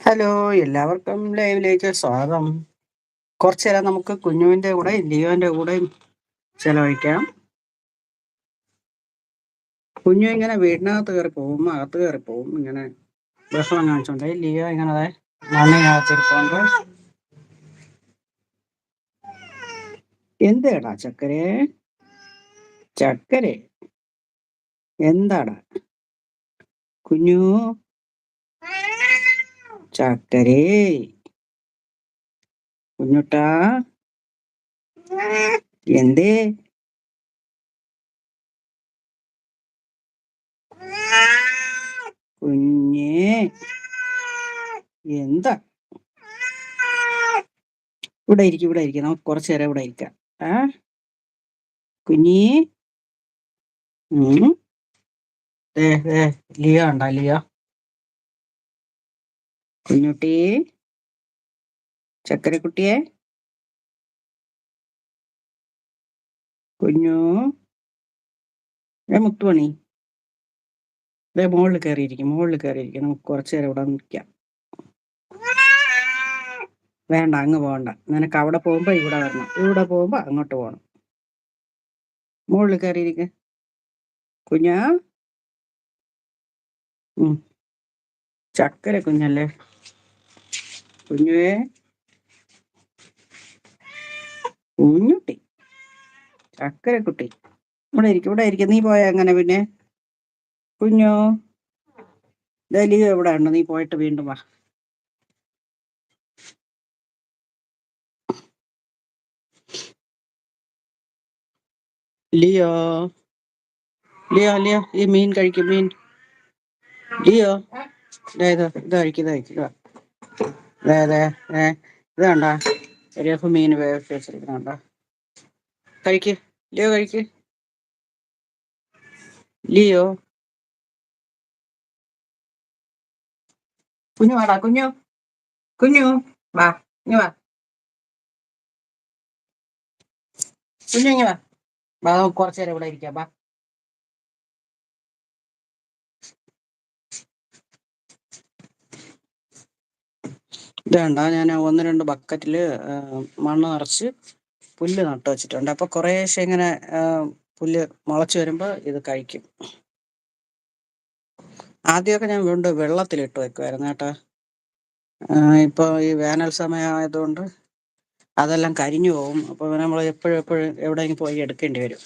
Hello, എല്ലാവർക്കും ലൈവിലേക്ക് സ്വാഗതം. കുറച്ചു നേരം നമുക്ക് കുഞ്ഞുവിൻ്റെ കൂടെ ലിയോൻ്റെ കൂടെയും ചെലവഴിക്കാം. കുഞ്ഞു ഇങ്ങനെ വീടിനകത്ത് കയറി പോകും, അകത്ത് കയറി പോകും, ഇങ്ങനെ ബഹളം കാണിച്ചോണ്ട്. ലിയോ ഇങ്ങനെ മണ്ണിനകത്തിരിപ്പുണ്ട്. എന്തേടാ ചക്കരേ, ചക്കരേ, എന്താടാ കുഞ്ഞു, ചക്കരേ, കുഞ്ഞുട്ടാ, എന്തേ കുഞ്ഞേ, എന്താ? ഇവിടെ ഇരിക്കും, നമുക്ക് കുറച്ചു നേരം ഇവിടെ ഇരിക്കാം. കുഞ്ഞി, ലിയോ ഉണ്ടോ? ലിയോ, കുഞ്ഞുട്ടി, ചക്കരക്കുട്ടിയെ, കുഞ്ഞു, മുത്തുമണി, മുകളിൽ കയറിയിരിക്കും. നമുക്ക് കുറച്ചു നേരം ഇവിടെ നിൽക്കാം. വേണ്ട, അങ്ങ് പോകണ്ട. നിനക്ക് അവിടെ പോകുമ്പോ ഇവിടെ വരണം, ഇവിടെ പോകുമ്പോ അങ്ങോട്ട് പോകണം. മുകളിൽ കയറിയിരിക്ക കുഞ്ഞാ. ചക്കര കുഞ്ഞല്ലേ കുഞ്ഞുവേ, കുഞ്ഞുട്ടി, ചക്കരക്കുട്ടി, ഇവിടെ ഇരിക്കും. നീ പോയാ എങ്ങനെ പിന്നെ? കുഞ്ഞോ, ലിയോ എവിടെ ഉണ്ട്? നീ പോയിട്ട് വീണ്ടും വാ. ലിയോ, ലിയോ, ലിയോ, ഈ മീൻ കഴിക്കും. മീൻ, ലിയോ, ഇത് കഴിക്കുക. ഇത് കണ്ട രഘു മീൻ വേവിച്ച് വെച്ചിരിക്കുന്നുണ്ട. കഴിക്ക് ലിയോ, കഴിക്ക് ലിയോ. കുഞ്ഞു വാടാ, കുഞ്ഞു, വാ, ഇങ്ങ് വാ, കുഞ്ഞു ഇങ്ങ് വാ. കുറച്ചു നേരം ഇവിടെ ഇരിക്കാം. വാ. ഇത് കണ്ട, ഞാൻ 1-2 ബക്കറ്റില് മണ്ണ് നിറച്ച് പുല്ല് നട്ട് വെച്ചിട്ടുണ്ട്. അപ്പൊ കുറേശ്ശെ ഇങ്ങനെ പുല്ല് മുളച്ചു വരുമ്പോ ഇത് കഴിക്കും. ആദ്യമൊക്കെ ഞാൻ വെള്ളത്തിലിട്ട് വെക്കുമായിരുന്നു കേട്ടോ. ഇപ്പൊ ഈ വേനൽ സമയമായതുകൊണ്ട് അതെല്ലാം കരിഞ്ഞു പോകും. അപ്പൊ നമ്മൾ എപ്പോഴും എവിടെയെങ്കിലും പോയി എടുക്കേണ്ടി വരും.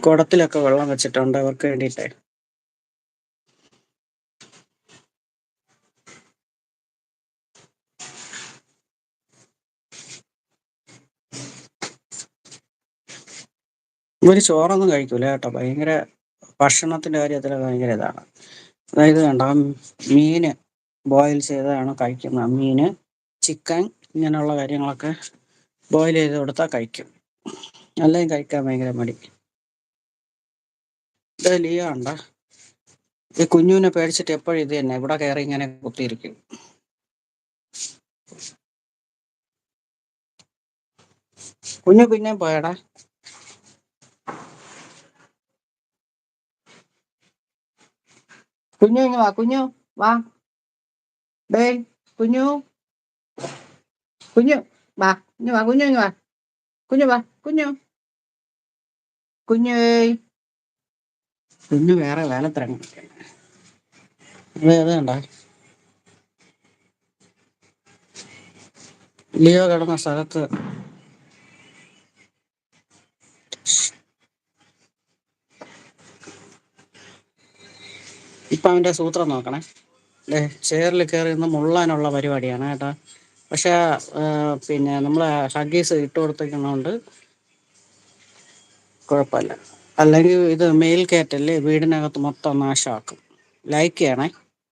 കുടത്തിലൊക്കെ വെള്ളം വെച്ചിട്ടുണ്ട് അവർക്ക് വേണ്ടിയിട്ടേ. ഇവര് ചോറൊന്നും കഴിക്കൂല കേട്ടോ. ഭയങ്കര ഭക്ഷണത്തിന്റെ കാര്യത്തിൽ ഭയങ്കര ഇതാണ്. അതായത് കണ്ട, മീന് ബോയിൽ ചെയ്തതാണ് കഴിക്കുന്നത്. മീന്, ചിക്കൻ, ഇങ്ങനെയുള്ള കാര്യങ്ങളൊക്കെ ബോയിൽ ചെയ്ത് കൊടുത്താൽ കഴിക്കും. അല്ലെങ്കിൽ കഴിക്കാൻ ഭയങ്കര മടി. ഇത് ലിയോ ഉണ്ട, ഈ കുഞ്ഞുവിനെ പേടിച്ചിട്ട് എപ്പോഴും ഇത് തന്നെ, ഇവിടെ കയറി ഇങ്ങനെ കുത്തിയിരിക്കും. കുഞ്ഞു പിന്നെ പോയടാ. കുഞ്ഞു ഇങ്ങ് വാ, കുഞ്ഞു വാ. ഡേ കുഞ്ഞു, വാ, ഇങ്ങ് വാ, ഇങ്ങ് വാ, വാ, കുഞ്ഞു വേറെ വേലത്തിറങ്ങി. അത് കണ്ട, ലിയോ കിടന്ന സ്ഥലത്ത് ഇപ്പൊ അവന്റെ സൂത്രം നോക്കണേ. ചെയറിൽ കയറി നിന്ന് മുള്ളാനുള്ള പരിപാടിയാണ് കേട്ടോ. പക്ഷെ പിന്നെ നമ്മളെ ഹഗ്ഗീസ് ഇട്ട് കൊടുത്തിരിക്കുന്നതുകൊണ്ട് കുഴപ്പമില്ല. അല്ലെങ്കിൽ ഇത് മെയിൽ കയറ്റല്ലേ വീടിനകത്ത് മൊത്തം നാശമാക്കും. ലൈക്ക് ചെയ്യണേ.